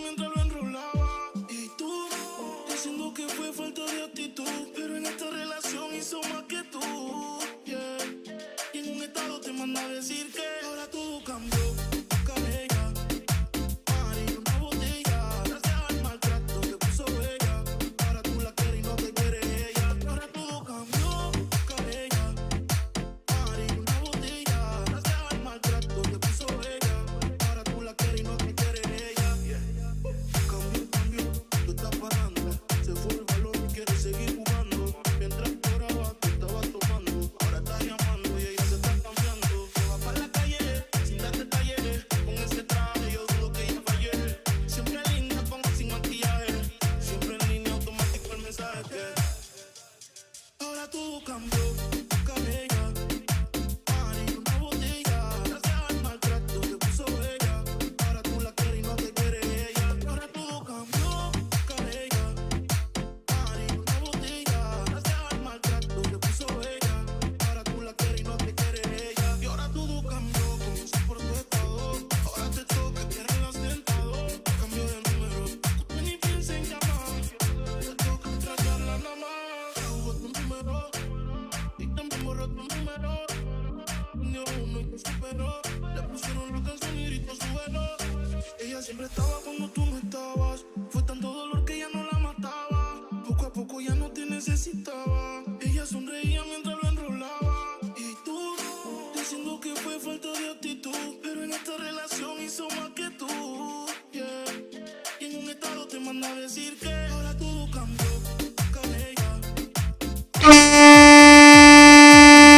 Mientras lo enrolaba y tú diciendo que fue falta de actitud, pero en esta relación hizo más que tú, yeah. Y en un estado te manda a decir que ahora todo cambió. Canella, Mari, una botella, gracias al maltrato que puso ella. Ahora tú la quieres y no te quiere ella. Ahora todo cambió. Canella, Mari, una botella, gracias al maltrato que puso ella. Ahora tú la quieres y no te quiere ella. Cambió, tú estás parando. Se fue el valor y quiere seguir jugando. Mientras lloraba, tú estabas tomando. Ahora estás llamando y ella se está cambiando. Se va para la calle, sin darte detalles. Con ese traje yo dudo que ella fallé. Siempre linda con sin maquillaje. Siempre en línea automático el mensaje que ahora todo cambió. Canella, Mari, una botella, gracias al maltrato que puso ella. Ahora tú la quieres y no te quiere ella. Ahora todo cambió. Canella, Mari, una botella, gracias al maltrato que puso ella. Ahora tú la quieres y no te quiere ella. Y ahora todo cambió, comienzo por tu estado. Ahora te toca, quieres la sentado. Cambio de número, tú ni pienses en llamar. Te toca tratarla nada más. Hubo tu número y también borró tu número. Ni uno y te superó. Le pusieron la canción y gritó su velo. Ella siempre estaba cuando tú no estabas. Fue tanto dolor que ya no la mataba. Poco a poco ya no te necesitaba. Ella sonreía mientras lo enrolaba. Y tú diciendo que fue falta de actitud, pero en esta relación hizo más que tú, yeah. Y en un estado te manda a decir que ahora todo cambió. Canella,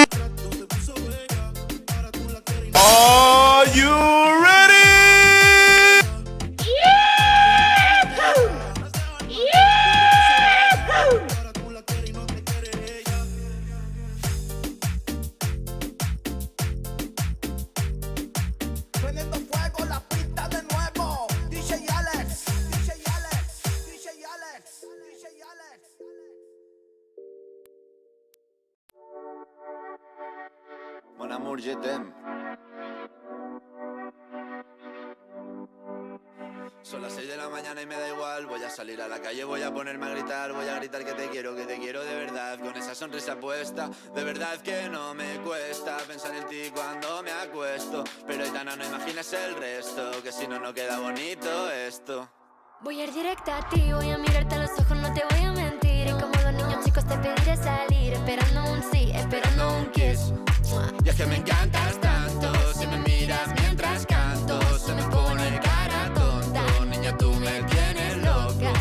trato te puso ella. Ahora tú la quieres y no Are you ready? ahora tú la quieres y no te quiere ella. Prendiendo fuego la pista de nuevo. DJ Alex, DJ Alex, DJ Alex, DJ Alex. Mon amour, je t'aime. Son las 6 de la mañana y me da igual. Voy a salir a la calle, voy a ponerme a gritar. Voy a gritar que te quiero de verdad. Con esa sonrisa puesta, de verdad que no me cuesta pensar en ti cuando me acuesto. Pero Aitana, no imagines el resto, que si no, no queda bonito esto. Voy a ir directa a ti, voy a mirarte a los ojos, no te voy a mentir. Y como dos niños chicos te pediré salir, esperando un sí, esperando un kiss. Y es que me encantas tanto, si me miras mientras canto, se me pone cara tonta. Niña, tú me tienes loca.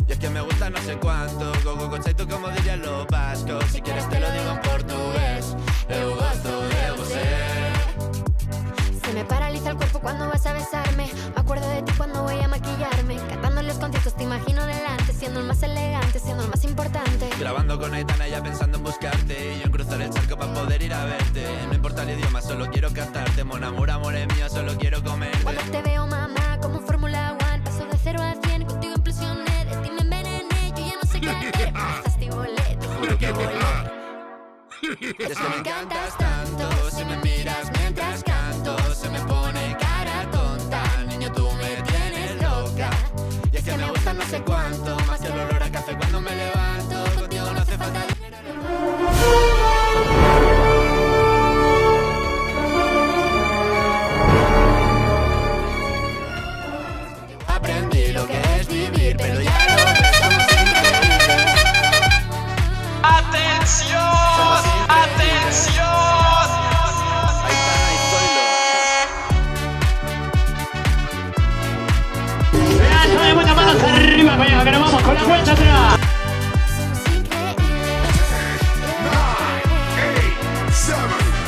Y es que me gusta no sé cuánto, go conceito como dirían los vascos. Si quieres te lo digo en portugués, eu gosto de você. Se me paraliza el cuerpo cuando vas a besarme. Me acuerdo de ti cuando voy a maquillarme. Cantando los conciertos te imagino delante, siendo el más elegante, siendo el más importante. Grabando con Aitana ya pensando en buscarte, y yo en cruzar el charco para poder ir a verte. No importa el idioma, solo quiero cantarte. Mon amour, amor es mío, solo quiero comerte. Cuando te veo, mamá, como Fórmula 1, paso de 0 a 100, contigo impresioné, de ti me envenené, yo ya no sé qué hacer. Pasaste y volé, te juro que volé. Y es que me encantas tanto, si me miras mientras canto, se me pone cara tonta. Niño, tú me tienes loca. Y es que me gusta no sé cuánto, más que el olor a café cuando me levanto. Contigo no hace falta dinero. Aprendí lo que es vivir, pero ya no estamos increíbles. Atención, atención. Aitana y Zoilo. Eso de buena manos arriba, coño, que nos vamos con la vuelta atrás. Somos increíbles. 7,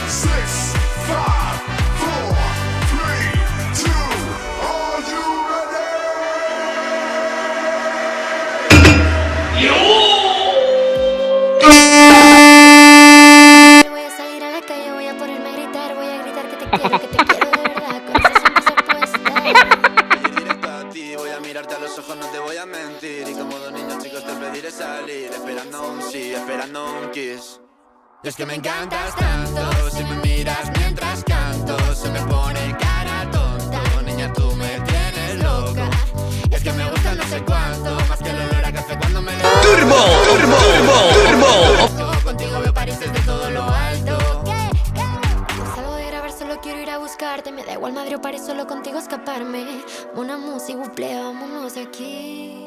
6, 5, 4, 3, 2. Are you Voy a salir a la calle, voy a ponerme a gritar, voy a gritar que te quiero de verdad, con esa sonrisa puesta. Voy a ir directo a ti, voy a mirarte a los ojos, no te voy a mentir. Y como dos niños chicos te pediré salir, esperando un sí, esperando un kiss. Y es que me encantas tanto, si me miras mientras canto, alto. Se me pone cara tonta, niña, tú me tienes loca. Es que me gusta no sé cuánto, más que el olor a café cuando me levanto. Turbo, turbo, turbo, turbo. Contigo veo París desde todo lo alto. Salgo de grabar, solo quiero ir a buscarte. Me da igual Madrid o París, solo contigo escaparme. Una música, buple, vámonos de aquí.